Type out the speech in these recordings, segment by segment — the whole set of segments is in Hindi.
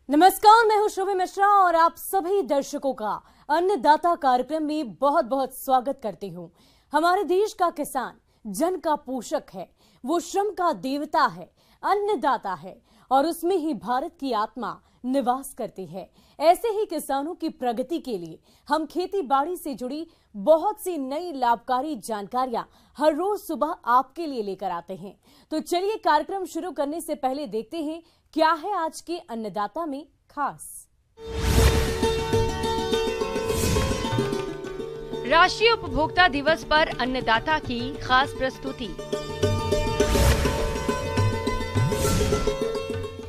नमस्कार, मैं हूं श्रुति मिश्रा और आप सभी दर्शकों का अन्नदाता कार्यक्रम में बहुत बहुत स्वागत करती हूं। हमारे देश का किसान जन का पोषक है, वो श्रम का देवता है, अन्नदाता है और उसमें ही भारत की आत्मा निवास करती है। ऐसे ही किसानों की प्रगति के लिए हम खेती बाड़ी से जुड़ी बहुत सी नई लाभकारी जानकारियां हर रोज सुबह आपके लिए लेकर आते हैं। तो चलिए कार्यक्रम शुरू करने से पहले देखते हैं क्या है आज के अन्नदाता में खास। राष्ट्रीय उपभोक्ता दिवस पर अन्नदाता की खास प्रस्तुति।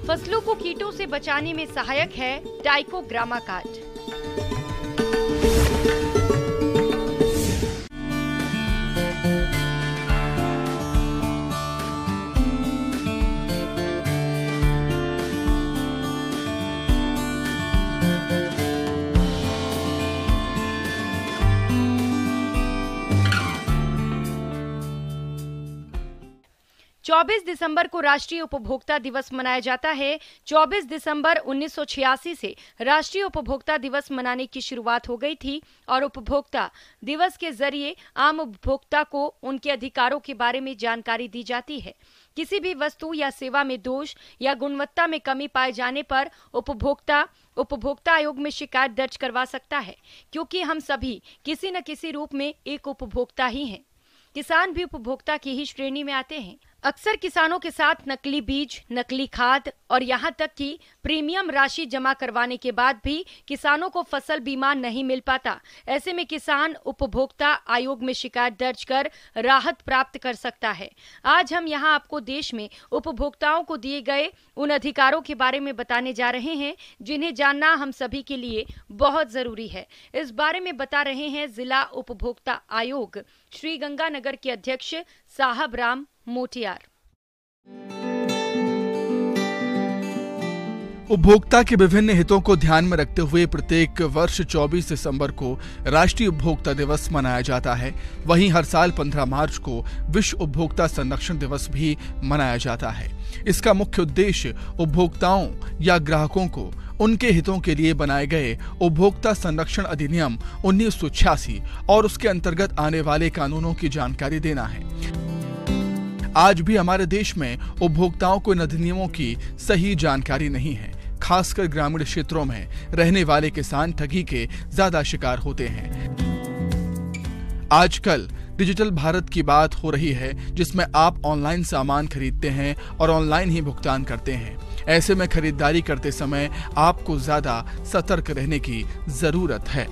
फसलों को कीटों से बचाने में सहायक है टाइकोग्रामा काट। चौबीस दिसंबर को राष्ट्रीय उपभोक्ता दिवस मनाया जाता है। 24 दिसंबर 1986 से राष्ट्रीय उपभोक्ता दिवस मनाने की शुरुआत हो गई थी और उपभोक्ता दिवस के जरिए आम उपभोक्ता को उनके अधिकारों के बारे में जानकारी दी जाती है। किसी भी वस्तु या सेवा में दोष या गुणवत्ता में कमी पाए जाने पर उपभोक्ता आयोग में शिकायत दर्ज करवा सकता है, क्योंकि हम सभी किसी न किसी रूप में एक उपभोक्ता ही हैं। किसान भी उपभोक्ता की ही श्रेणी में आते हैं। अक्सर किसानों के साथ नकली बीज, नकली खाद और यहाँ तक कि प्रीमियम राशि जमा करवाने के बाद भी किसानों को फसल बीमा नहीं मिल पाता। ऐसे में किसान उपभोक्ता आयोग में शिकायत दर्ज कर राहत प्राप्त कर सकता है। आज हम यहाँ आपको देश में उपभोक्ताओं को दिए गए उन अधिकारों के बारे में बताने जा रहे हैं जिन्हें जानना हम सभी के लिए बहुत जरूरी है। इस बारे में बता रहे हैं जिला उपभोक्ता आयोग श्रीगंगानगर के अध्यक्ष साहब राम मोटियार। उपभोक्ता के विभिन्न हितों को ध्यान में रखते हुए प्रत्येक वर्ष 24 दिसंबर को राष्ट्रीय उपभोक्ता दिवस मनाया जाता है। वहीं हर साल 15 मार्च को विश्व उपभोक्ता संरक्षण दिवस भी मनाया जाता है। इसका मुख्य उद्देश्य उपभोक्ताओं या ग्राहकों को उनके हितों के लिए बनाए गए उपभोक्ता संरक्षण अधिनियम 1986 और उसके अंतर्गत आने वाले कानूनों की जानकारी देना है। आज भी हमारे देश में उपभोक्ताओं को इन अधिनियमों की सही जानकारी नहीं है। खासकर ग्रामीण क्षेत्रों में रहने वाले किसान ठगी के ज्यादा शिकार होते हैं। आजकल डिजिटल भारत की बात हो रही है, जिसमें आप ऑनलाइन सामान खरीदते हैं और ऑनलाइन ही भुगतान करते हैं। ऐसे में खरीदारी करते समय आपको ज्यादा सतर्क रहने की जरूरत है।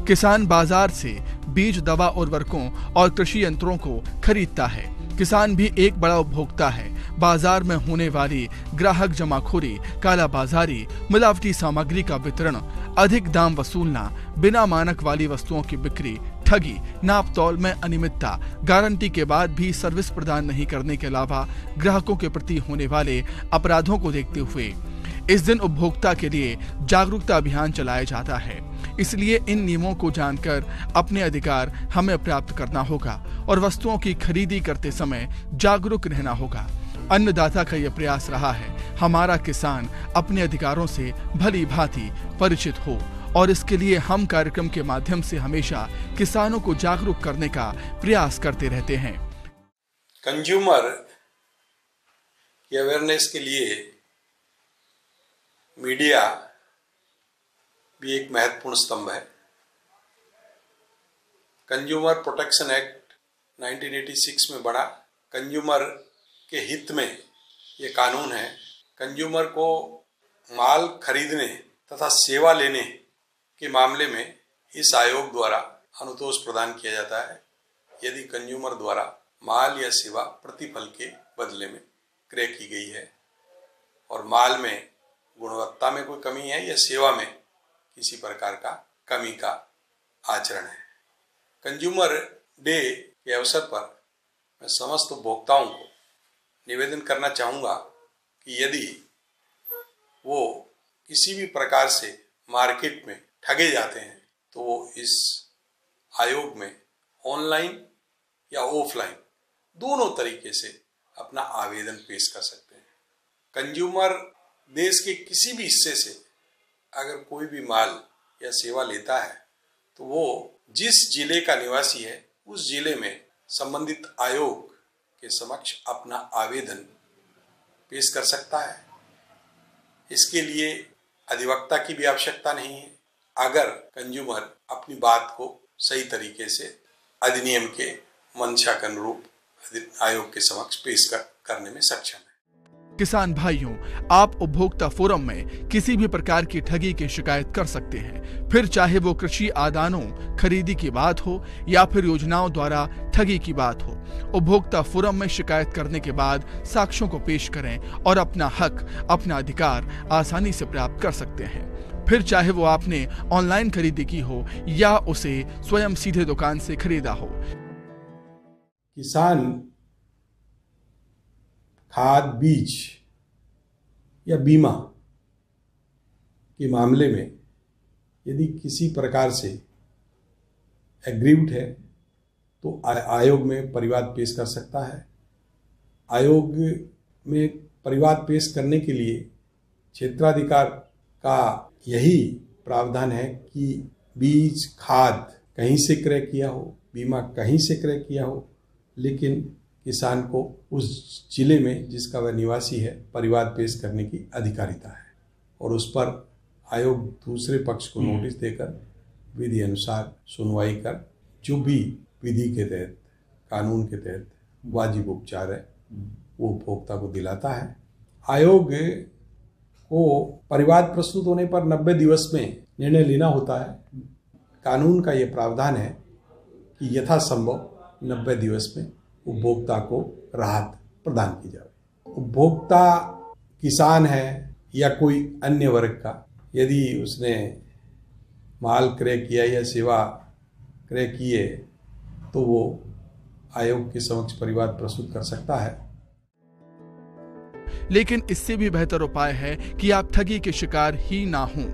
किसान बाजार से बीज, दवा, उर्वरकों और कृषि यंत्रों को खरीदता है। किसान भी एक बड़ा उपभोक्ता है। बाजार में होने वाली ग्राहक जमाखोरी, काला बाजारी, मिलावटी सामग्री का वितरण, अधिक दाम वसूलना, बिना मानक वाली वस्तुओं की बिक्री, ठगी, नाप तौल में अनियमितता, गारंटी के बाद भी सर्विस प्रदान नहीं करने के अलावा ग्राहकों के प्रति होने वाले अपराधों को देखते हुए इस दिन उपभोक्ता के लिए जागरूकता अभियान चलाया जाता है। इसलिए इन नियमों को जानकर अपने अधिकार हमें प्राप्त करना होगा और वस्तुओं की खरीदी करते समय जागरूक रहना होगा। अन्नदाता का यह प्रयास रहा है हमारा किसान अपने अधिकारों से भली भांति परिचित हो, और इसके लिए हम कार्यक्रम के माध्यम से हमेशा किसानों को जागरूक करने का प्रयास करते रहते हैं। कंज्यूमर की अवेयरनेस के लिए मीडिया भी एक महत्वपूर्ण स्तंभ है। कंज्यूमर प्रोटेक्शन एक्ट 1986 में बना। कंज्यूमर के हित में ये कानून है। कंज्यूमर को माल खरीदने तथा सेवा लेने के मामले में इस आयोग द्वारा अनुतोष प्रदान किया जाता है यदि कंज्यूमर द्वारा माल या सेवा प्रतिफल के बदले में क्रय की गई है और माल में गुणवत्ता में कोई कमी है या सेवा में किसी प्रकार का कमी का आचरण है। कंज्यूमर डे के अवसर पर मैं समस्त उपभोक्ताओं को निवेदन करना चाहूँगा कि यदि वो किसी भी प्रकार से मार्केट में ठगे जाते हैं तो वो इस आयोग में ऑनलाइन या ऑफलाइन दोनों तरीके से अपना आवेदन पेश कर सकते हैं। कंज्यूमर देश के किसी भी हिस्से से अगर कोई भी माल या सेवा लेता है तो वो जिस जिले का निवासी है उस जिले में संबंधित आयोग के समक्ष अपना आवेदन पेश कर सकता है। इसके लिए अधिवक्ता की भी आवश्यकता नहीं है अगर कंज्यूमर अपनी बात को सही तरीके से अधिनियम के मंशा के अनुरूप आयोग के समक्ष पेश करने में सक्षम है। किसान भाइयों, आप उपभोक्ता फोरम में किसी भी प्रकार की ठगी की शिकायत कर सकते हैं, फिर चाहे वो कृषि आदानों खरीदी की बात हो या फिर योजनाओं द्वारा ठगी की बात हो। उपभोक्ता फोरम में शिकायत करने के बाद साक्ष्यों को पेश करें और अपना हक, अपना अधिकार आसानी से प्राप्त कर सकते हैं। फिर चाहे वो आपने ऑनलाइन खरीदी की हो या उसे स्वयं सीधे दुकान से खरीदा हो। किसान खाद, बीज या बीमा के मामले में यदि किसी प्रकार से एग्रीव्ड है तो आयोग में परिवाद पेश कर सकता है। आयोग में परिवाद पेश करने के लिए क्षेत्राधिकार का यही प्रावधान है कि बीज, खाद कहीं से क्रय किया हो, बीमा कहीं से क्रय किया हो, लेकिन किसान को उस जिले में जिसका वह निवासी है परिवाद पेश करने की अधिकारिता है और उस पर आयोग दूसरे पक्ष को नोटिस देकर विधि अनुसार सुनवाई कर जो भी विधि के तहत, कानून के तहत वाजिब उपचार है वो उपभोक्ता को दिलाता है। आयोग को परिवाद प्रस्तुत होने पर 90 दिवस में निर्णय लेना होता है। कानून का ये प्रावधान है कि यथासंभव 90 दिवस में उपभोक्ता को राहत प्रदान की जाए। उपभोक्ता किसान है या कोई अन्य वर्ग का, यदि उसने माल क्रय किया या सेवा क्रय किए तो वो आयोग के समक्ष परिवाद प्रस्तुत कर सकता है। लेकिन इससे भी बेहतर उपाय है कि आप ठगी के शिकार ही ना हों।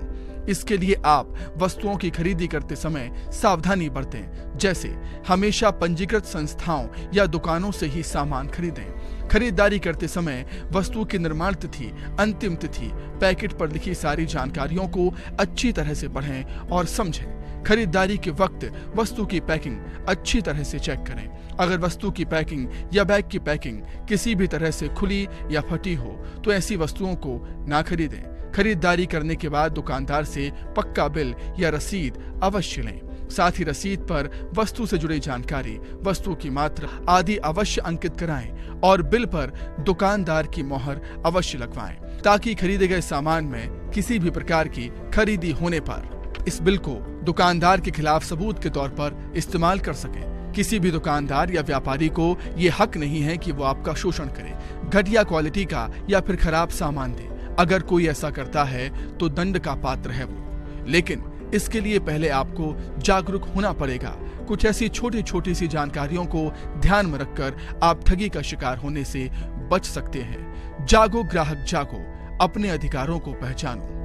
इसके लिए आप वस्तुओं की खरीदी करते समय सावधानी बरतें, जैसे हमेशा पंजीकृत संस्थाओं या दुकानों से ही सामान खरीदें। खरीदारी करते समय वस्तु की निर्माण तिथि, अंतिम तिथि, पैकेट पर लिखी सारी जानकारियों को अच्छी तरह से पढ़ें और समझें। खरीदारी के वक्त वस्तु की पैकिंग अच्छी तरह से चेक करें। अगर वस्तु की पैकिंग या बैग की पैकिंग किसी भी तरह से खुली या फटी हो तो ऐसी वस्तुओं को ना खरीदें। खरीदारी करने के बाद दुकानदार से पक्का बिल या रसीद अवश्य लें। साथ ही रसीद पर वस्तु से जुड़ी जानकारी, वस्तु की मात्रा आदि अवश्य अंकित कराएं और बिल पर दुकानदार की मोहर अवश्य लगवाएं, ताकि खरीदे गए सामान में किसी भी प्रकार की खरीदी होने पर इस बिल को दुकानदार के खिलाफ सबूत के तौर पर इस्तेमाल कर सकें। किसी भी दुकानदार या व्यापारी को ये हक नहीं है कि वो आपका शोषण करे, घटिया क्वालिटी का या फिर खराब सामान दे। अगर कोई ऐसा करता है तो दंड का पात्र है वो, लेकिन इसके लिए पहले आपको जागरूक होना पड़ेगा। कुछ ऐसी छोटी छोटी सी जानकारियों को ध्यान में रखकर आप ठगी का शिकार होने से बच सकते हैं। जागो ग्राहक जागो, अपने अधिकारों को पहचानो।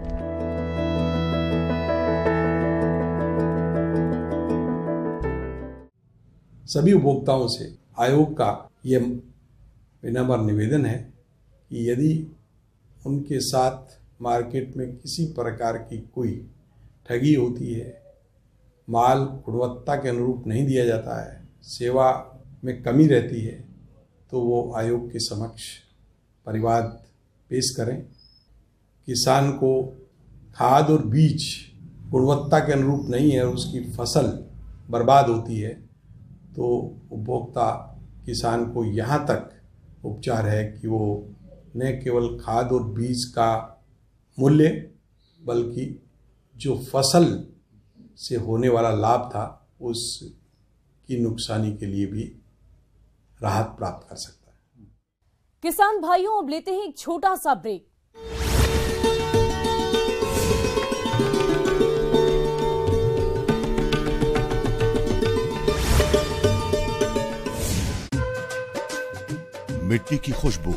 सभी उपभोक्ताओं से आयोग का यह विनम्र निवेदन है कि यदि उनके साथ मार्केट में किसी प्रकार की कोई ठगी होती है, माल गुणवत्ता के अनुरूप नहीं दिया जाता है, सेवा में कमी रहती है, तो वो आयोग के समक्ष परिवाद पेश करें। किसान को खाद और बीज गुणवत्ता के अनुरूप नहीं है और उसकी फसल बर्बाद होती है तो उपभोक्ता किसान को यहाँ तक उपचार है कि वो न केवल खाद और बीज का मूल्य बल्कि जो फसल से होने वाला लाभ था उसकी नुकसानी के लिए भी राहत प्राप्त कर सकता है। किसान भाइयों, अब लेते हैं एक छोटा सा ब्रेक। मिट्टी की खुशबू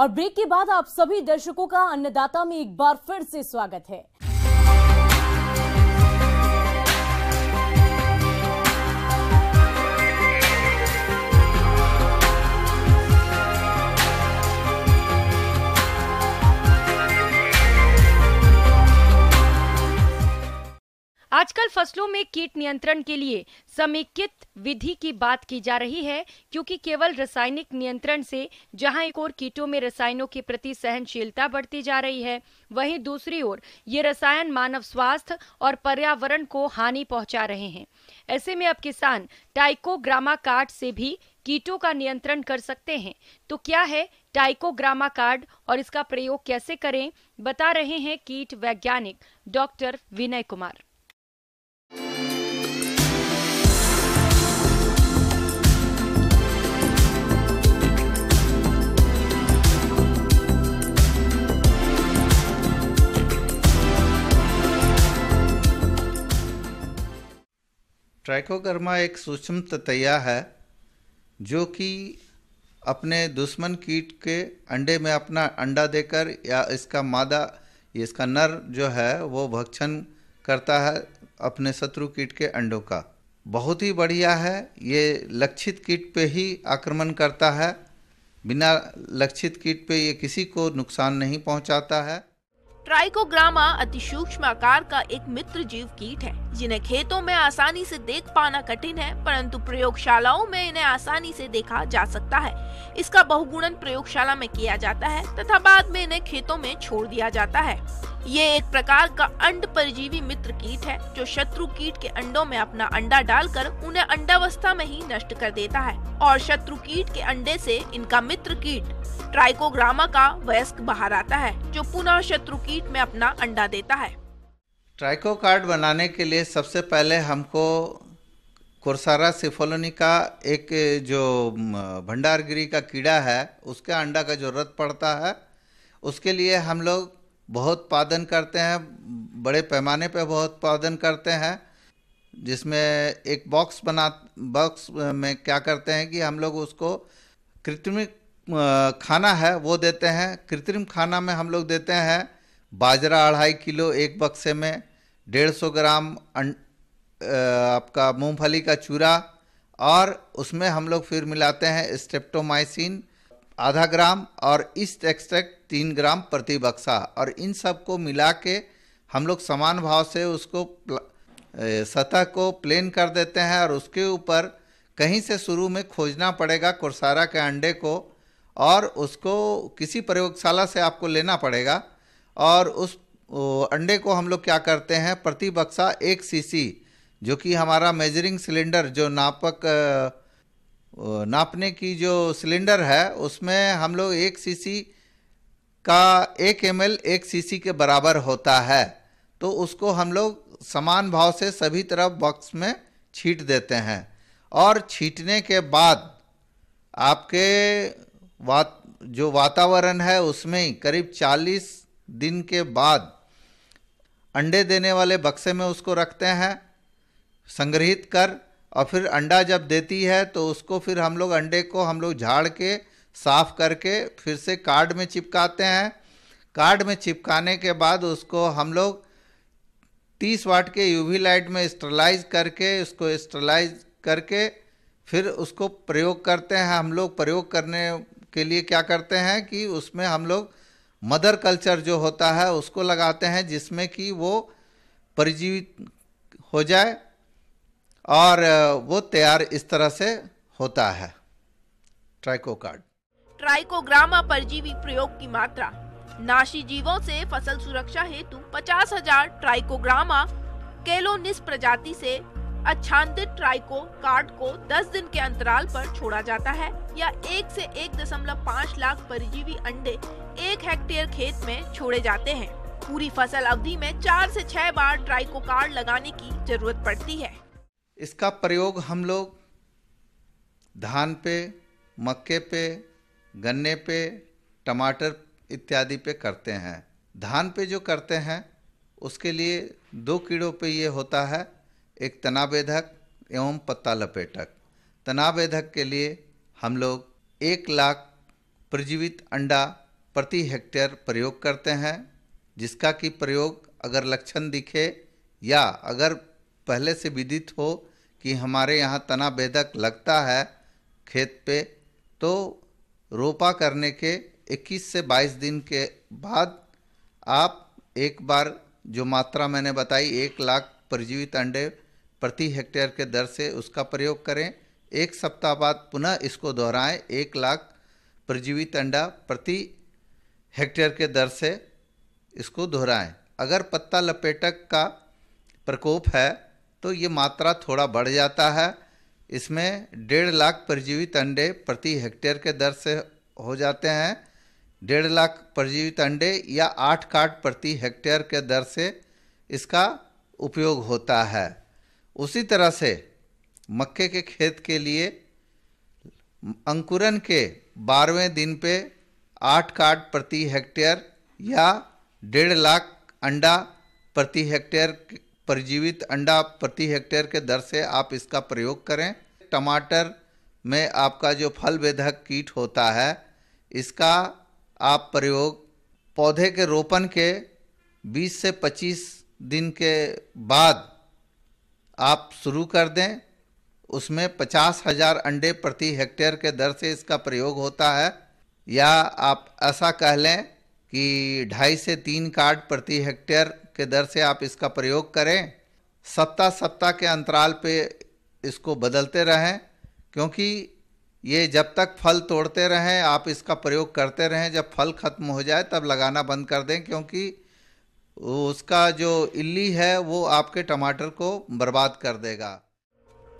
और ब्रेक के बाद आप सभी दर्शकों का अन्नदाता में एक बार फिर से स्वागत है। आजकल फसलों में कीट नियंत्रण के लिए समेकित विधि की बात की जा रही है, क्योंकि केवल रासायनिक नियंत्रण से जहां एक ओर कीटों में रसायनों के प्रति सहनशीलता बढ़ती जा रही है, वहीं दूसरी ओर ये रसायन मानव स्वास्थ्य और पर्यावरण को हानि पहुंचा रहे हैं। ऐसे में अब किसान टाइकोग्रामा कार्ड से भी कीटों का नियंत्रण कर सकते हैं। तो क्या है टाइकोग्रामा कार्ड और इसका प्रयोग कैसे करें, बता रहे हैं कीट वैज्ञानिक डॉक्टर विनय कुमार। ट्राइकोग्रामा एक सूक्ष्म ततैया है जो कि अपने दुश्मन कीट के अंडे में अपना अंडा देकर या इसका मादा, इसका नर जो है वो भक्षण करता है अपने शत्रु कीट के अंडों का। बहुत ही बढ़िया है। ये लक्षित कीट पे ही आक्रमण करता है, बिना लक्षित कीट पे ये किसी को नुकसान नहीं पहुंचाता है। ट्राइकोग्रामा अति सूक्ष्म आकार का एक मित्र जीव कीट है जिन्हें खेतों में आसानी से देख पाना कठिन है, परंतु प्रयोगशालाओं में इन्हें आसानी से देखा जा सकता है। इसका बहुगुणन प्रयोगशाला में किया जाता है तथा बाद में इन्हें खेतों में छोड़ दिया जाता है। ये एक प्रकार का अंड परजीवी मित्र कीट है जो शत्रु कीट के अंडों में अपना अंडा डालकर उन्हें अंडावस्था में ही नष्ट कर देता है और शत्रु कीट के अंडे से इनका मित्र कीट ट्राइकोग्रामा का वयस्क बाहर आता है जो पुनः शत्रु कीट में अपना अंडा देता है। ट्राइको कार्ड बनाने के लिए सबसे पहले हमको कोर्सारा सिफोलोनी का एक जो भंडारगिरी का कीड़ा है उसके अंडा का जरूरत पड़ता है। उसके लिए हम लोग बहुत उत्पादन करते हैं, बड़े पैमाने पर बहुत उत्पादन करते हैं, जिसमें एक बॉक्स में क्या करते हैं कि हम लोग उसको कृत्रिम खाना है वो देते हैं। कृत्रिम खाना में हम लोग देते हैं बाजरा 2.5 किलो एक बक्से में, 150 ग्राम आपका मूंगफली का चूरा, और उसमें हम लोग फिर मिलाते हैं स्ट्रेप्टोमाइसिन आधा ग्राम और ईस्ट एक्सट्रैक्ट 3 ग्राम प्रति बक्सा, और इन सब को मिला के हम लोग समान भाव से उसको सतह को प्लेन कर देते हैं और उसके ऊपर कहीं से शुरू में खोजना पड़ेगा कोर्सारा के अंडे को, और उसको किसी प्रयोगशाला से आपको लेना पड़ेगा। और उस अंडे को हम लोग क्या करते हैं, प्रति बक्सा 1 सीसी, जो कि हमारा मेजरिंग सिलेंडर जो नापने की जो सिलेंडर है उसमें हम लोग 1 सीसी का 1 ml 1 सीसी के बराबर होता है। तो उसको हम लोग समान भाव से सभी तरफ बॉक्स में छींट देते हैं, और छींटने के बाद आपके जो वातावरण है उसमें ही करीब 40 दिन के बाद अंडे देने वाले बक्से में उसको रखते हैं संग्रहित कर, और फिर अंडा जब देती है तो उसको फिर हम लोग अंडे को हम लोग झाड़ के साफ करके फिर से कार्ड में चिपकाते हैं। कार्ड में चिपकाने के बाद उसको हम लोग 30 वाट के यूवी लाइट में स्टरलाइज करके फिर उसको प्रयोग करते हैं। हम लोग प्रयोग करने के लिए क्या करते हैं कि उसमें हम लोग मदर कल्चर जो होता है उसको लगाते हैं, जिसमें कि वो परिजीवित हो जाए और वो तैयार इस तरह से होता है ट्राइको कार्ड। ट्राइकोग्रामा परजीवी प्रयोग की मात्रा। नाशी जीवों से फसल सुरक्षा हेतु 50,000 ट्राइकोग्रामा केलोनिस प्रजाति से अच्छादित ट्राइको कार्ड को 10 दिन के अंतराल पर छोड़ा जाता है, या 1 से 1.5 लाख परजीवी अंडे 1 हेक्टेयर खेत में छोड़े जाते हैं। पूरी फसल अवधि में 4 से 6 बार ट्राइको कार्ड लगाने की जरूरत पड़ती है। इसका प्रयोग हम लोग धान पे, मक्के पे, गन्ने पे, टमाटर इत्यादि पे करते हैं। धान पे जो करते हैं उसके लिए 2 कीड़ों पे ये होता है, एक तनावेधक एवं पत्ता लपेटक। तनावेधक के लिए हम लोग 1 लाख प्रजीवित अंडा प्रति हेक्टेयर प्रयोग करते हैं, जिसका कि प्रयोग अगर लक्षण दिखे या अगर पहले से विदित हो कि हमारे यहाँ तना बेधक लगता है खेत पे, तो रोपा करने के 21 से 22 दिन के बाद आप एक बार जो मात्रा मैंने बताई 1 लाख प्रजीवित अंडे प्रति हेक्टेयर के दर से उसका प्रयोग करें। 1 सप्ताह बाद पुनः इसको दोहराएं, 1 लाख प्रजीवित अंडा प्रति हेक्टेयर के दर से इसको दोहराएं। अगर पत्ता लपेटक का प्रकोप है तो ये मात्रा थोड़ा बढ़ जाता है, इसमें 1.5 लाख प्रजीवित अंडे प्रति हेक्टेयर के दर से हो जाते हैं। 1.5 लाख प्रजीवित अंडे या 8 काट प्रति हेक्टेयर के दर से इसका उपयोग होता है। उसी तरह से मक्के के खेत के लिए अंकुरन के 12वें दिन पे 8 काट प्रति हेक्टेयर या 1.5 लाख अंडा प्रति हेक्टेयर प्रजीवित अंडा प्रति हेक्टेयर के दर से आप इसका प्रयोग करें। टमाटर में आपका जो फल बेधक कीट होता है, इसका आप प्रयोग पौधे के रोपण के 20 से 25 दिन के बाद आप शुरू कर दें। उसमें 50,000 अंडे प्रति हेक्टेयर के दर से इसका प्रयोग होता है, या आप ऐसा कह लें कि 2.5 से 3 काट प्रति हेक्टेयर के दर से आप इसका प्रयोग करें। सप्ताह के अंतराल पे इसको बदलते रहें, क्योंकि ये जब तक फल तोड़ते रहें आप इसका प्रयोग करते रहें। जब फल खत्म हो जाए तब लगाना बंद कर दें, क्योंकि उसका जो इल्ली है वो आपके टमाटर को बर्बाद कर देगा।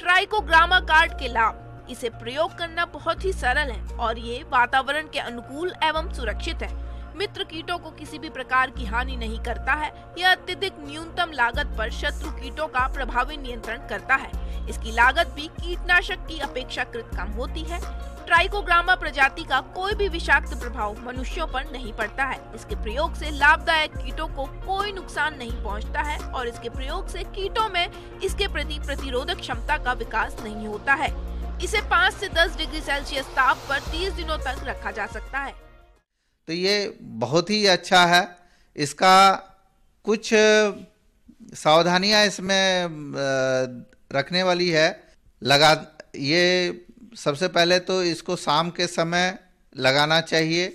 ट्राइकोग्रामा कार्ड के लाभ। इसे प्रयोग करना बहुत ही सरल है और ये वातावरण के अनुकूल एवं सुरक्षित है। मित्र कीटों को किसी भी प्रकार की हानि नहीं करता है। यह अत्यधिक न्यूनतम लागत पर शत्रु कीटों का प्रभावी नियंत्रण करता है। इसकी लागत भी कीटनाशक की अपेक्षाकृत कम होती है। ट्राइकोग्रामा प्रजाति का कोई भी विषाक्त प्रभाव मनुष्यों पर नहीं पड़ता है। इसके प्रयोग से लाभदायक कीटों को कोई नुकसान नहीं पहुंचता है और इसके प्रयोग से कीटों में इसके प्रति प्रतिरोधक क्षमता का विकास नहीं होता है। इसे 5 से 10 डिग्री सेल्सियस ताप पर 30 दिनों तक रखा जा सकता है। तो ये बहुत ही अच्छा है। इसका कुछ सावधानियां इसमें रखने वाली है। ये सबसे पहले तो इसको शाम के समय लगाना चाहिए,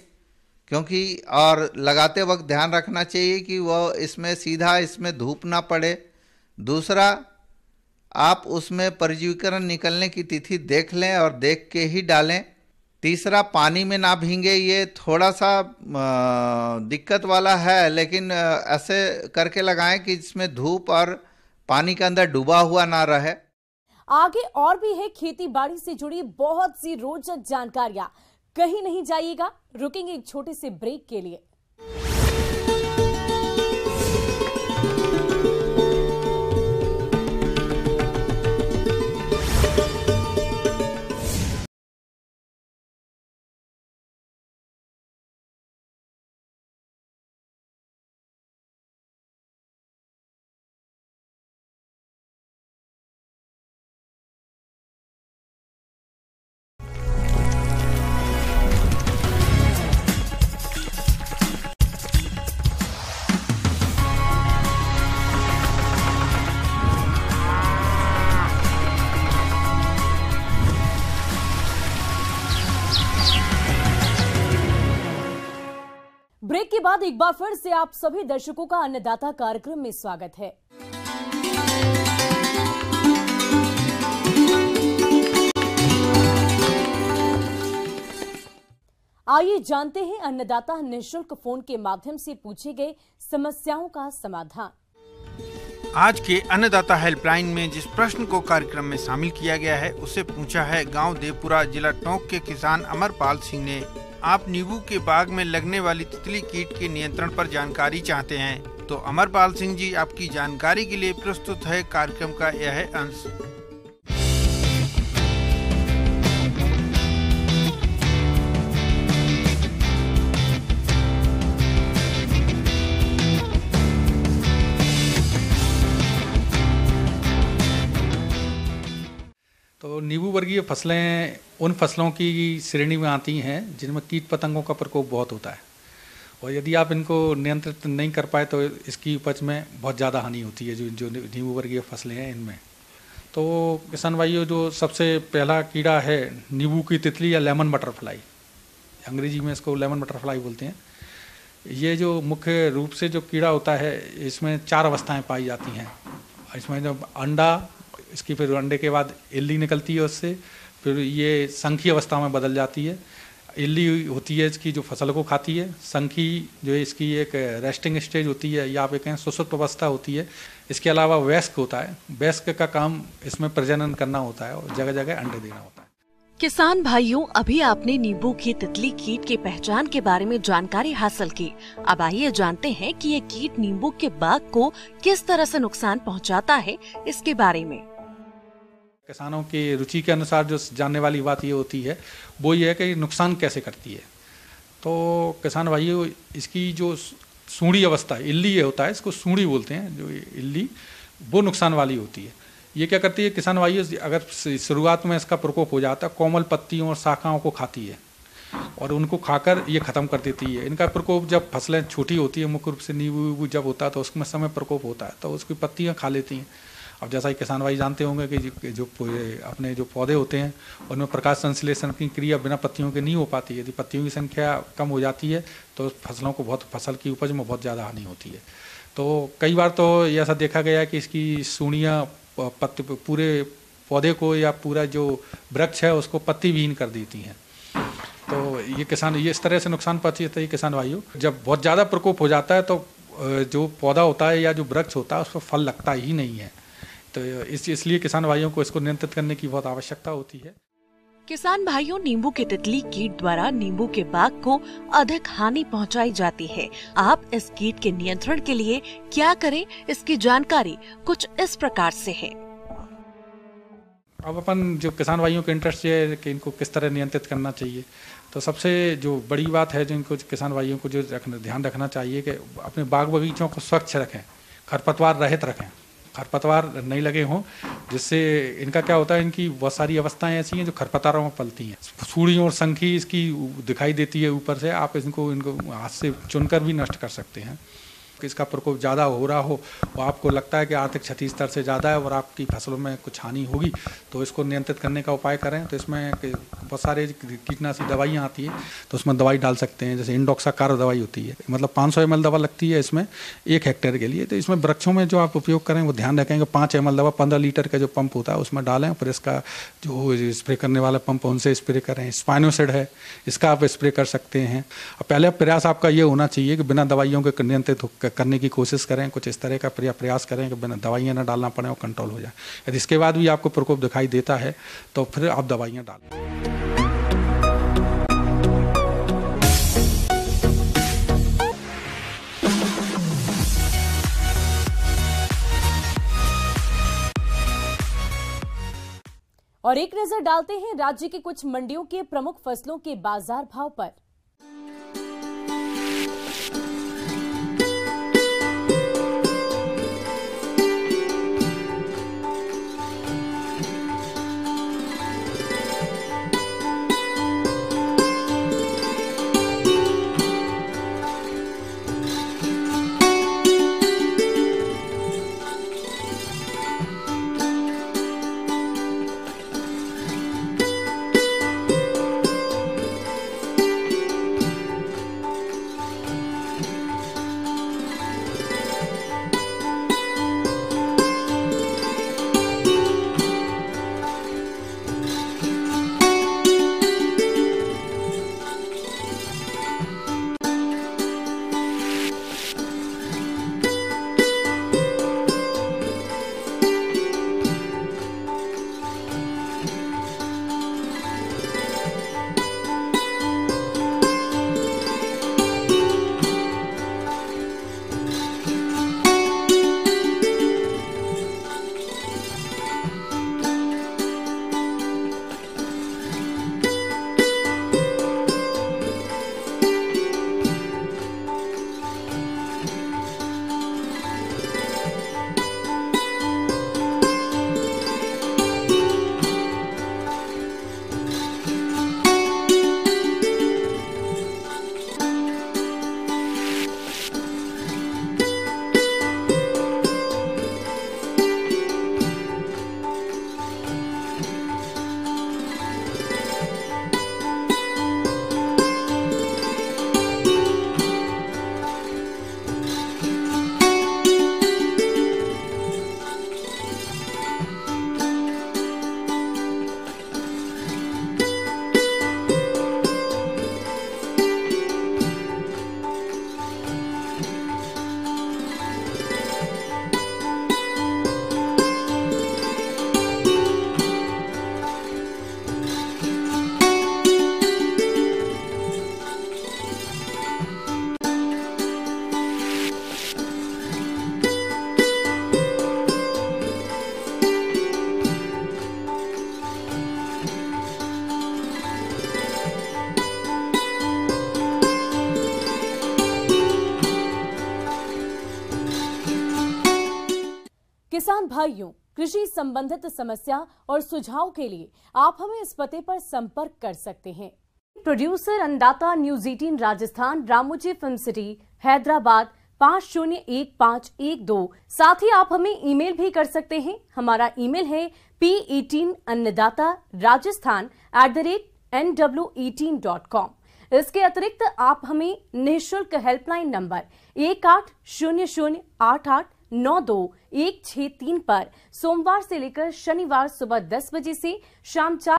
क्योंकि और लगाते वक्त ध्यान रखना चाहिए कि वह इसमें धूप ना पड़े। दूसरा, आप उसमें परजीवीकरण निकलने की तिथि देख लें और देख के ही डालें। तीसरा, पानी में ना भींगे। ये थोड़ा सा दिक्कत वाला है, लेकिन ऐसे करके लगाएं कि इसमें धूप और पानी के अंदर डूबा हुआ ना रहे। आगे और भी है खेती बाड़ी से जुड़ी बहुत सी रोचक जानकारियां। कहीं नहीं जाइएगा, रुकेंगे एक छोटे से ब्रेक के लिए। ब्रेक के बाद एक बार फिर से आप सभी दर्शकों का अन्नदाता कार्यक्रम में स्वागत है। आइए जानते हैं अन्नदाता निःशुल्क फोन के माध्यम से पूछे गए समस्याओं का समाधान। आज के अन्नदाता हेल्पलाइन में जिस प्रश्न को कार्यक्रम में शामिल किया गया है उसे पूछा है गांव देवपुरा जिला टोंक के किसान अमरपाल सिंह ने। आप नींबू के बाग में लगने वाली तितली कीट के नियंत्रण पर जानकारी चाहते हैं, तो अमरपाल सिंह जी आपकी जानकारी के लिए प्रस्तुत है कार्यक्रम का यह अंश। तो नींबू वर्गीय फसलें उन फसलों की श्रेणी में आती हैं जिनमें कीट पतंगों का प्रकोप बहुत होता है। और यदि आप इनको नियंत्रित नहीं कर पाए तो इसकी उपज में बहुत ज़्यादा हानि होती है, जो नींबू वर्गीय फसलें हैं इनमें। तो किसान भाइयों, जो सबसे पहला कीड़ा है नींबू की तितली या लेमन बटरफ्लाई, अंग्रेजी में इसको लेमन बटरफ्लाई बोलते हैं। ये जो मुख्य रूप से जो कीड़ा होता है, इसमें 4 अवस्थाएं पाई जाती हैं। इसमें जब अंडा, इसकी फिर अंडे के बाद इल्ली निकलती है उससे, फिर ये संखी अवस्था में बदल जाती है। इल्ली होती है इसकी जो फसल को खाती है, संखी जो है इसकी एक रेस्टिंग स्टेज होती है, या आप कहें सुसुप्त अवस्था होती है। इसके अलावा वयस्क होता है, वयस्क का काम इसमें प्रजनन करना होता है और जगह जगह अंडे देना होता है। किसान भाइयों, अभी आपने नींबू की तितली कीट की पहचान के बारे में जानकारी हासिल की। अब आइए जानते हैं कि ये कीट नींबू के बाग को किस तरह से नुकसान पहुंचाता है, इसके बारे में। किसानों की रुचि के अनुसार जो जानने वाली बात ये होती है वो ये है कि नुकसान कैसे करती है। तो किसान भाइयों, इसकी जो सूंडी अवस्था है, इल्ली ये होता है, इसको सूंडी बोलते हैं, जो इल्ली वो नुकसान वाली होती है। ये क्या करती है किसान भाइयों, अगर शुरुआत में इसका प्रकोप हो जाता है, कोमल पत्तियों और शाखाओं को खाती है और उनको खाकर ये ख़त्म कर देती है। इनका प्रकोप जब फसलें छोटी होती है, मुख्य रूप से नींबू जब होता है तो उसमें समय प्रकोप होता है, तो उसकी पत्तियाँ खा लेती हैं। अब जैसा कि किसान भाई जानते होंगे कि जो अपने जो पौधे होते हैं उनमें प्रकाश संश्लेषण की क्रिया बिना पत्तियों के नहीं हो पाती है। यदि पत्तियों की संख्या कम हो जाती है तो फसलों को फसल की उपज में बहुत ज़्यादा हानि होती है। तो कई बार तो ऐसा देखा गया है कि इसकी सूढ़ियाँ पत्ती पूरे पौधे को या पूरा जो वृक्ष है उसको पत्ती विहीन कर देती हैं। तो ये इस तरह से नुकसान पहुंचता है किसान भाइयों। जब बहुत ज़्यादा प्रकोप हो जाता है तो जो पौधा होता है या जो वृक्ष होता है उस पर फल लगता ही नहीं है। तो इसलिए किसान भाइयों को इसको नियंत्रित करने की बहुत आवश्यकता होती है। किसान भाइयों, नींबू की तितली कीट द्वारा नींबू के बाग को अधिक हानि पहुंचाई जाती है। आप इस कीट के नियंत्रण के लिए क्या करें, इसकी जानकारी कुछ इस प्रकार से है। अब अपन जो किसान भाइयों के इंटरेस्ट है कि इनको किस तरह नियंत्रित करना चाहिए, तो सबसे जो बड़ी बात है जो इनको किसान भाइयों को जो ध्यान रखना चाहिए कि अपने बाग बगीचों को स्वच्छ रखें, खरपतवार रहित रखें, खरपतवार नहीं लगे हों, जिससे इनका क्या होता है, इनकी बहुत सारी अवस्थाएं ऐसी हैं जो खरपतवारों में पलती हैं। सूढ़ी और संखी इसकी दिखाई देती है ऊपर से, आप इनको हाथ से चुनकर भी नष्ट कर सकते हैं। इसका प्रकोप ज़्यादा हो रहा हो और आपको लगता है कि आर्थिक क्षति स्तर से ज़्यादा है और आपकी फसलों में कुछ हानि होगी, तो इसको नियंत्रित करने का उपाय करें। तो इसमें बहुत सारे कीटनाशी दवाइयाँ आती हैं, तो उसमें दवाई डाल सकते हैं। जैसे इंडोक्साकार दवाई होती है, मतलब 500 ml दवा लगती है इसमें 1 हेक्टेयर के लिए। तो इसमें वृक्षों में जो आप उपयोग करें वो ध्यान रखें कि 5 ml दवा 15 लीटर का जो पंप होता है उसमें डालें, फिर इसका जो स्प्रे करने वाला पंप उनसे स्प्रे करें। स्पाइनोसाइड है, इसका आप स्प्रे कर सकते हैं। पहले प्रयास आपका ये होना चाहिए कि बिना दवाइयों के नियंत्रित करने की कोशिश करें, कुछ इस तरह का प्रयास करें कि बिना दवाइयाँ ना डालना पड़े और कंट्रोल हो जाए। यदि इसके बाद भी आपको प्रकोप दिखाई देता है तो फिर आप दवाइयाँ डालें। और एक नजर डालते हैं राज्य की कुछ मंडियों के प्रमुख फसलों के बाजार भाव पर। किसान भाइयों, कृषि संबंधित समस्या और सुझाव के लिए आप हमें इस पते पर संपर्क कर सकते हैं। प्रोड्यूसर अन्नदाता news 18 Rajasthan, Ramoji film city, Hyderabad 501512। साथ ही आप हमें ईमेल भी कर सकते हैं। हमारा ईमेल है p18annadaata@nw18.com। इसके अतिरिक्त आप हमें निःशुल्क हेल्पलाइन नंबर 180088921663 पर सोमवार से लेकर शनिवार सुबह 10 बजे से शाम 4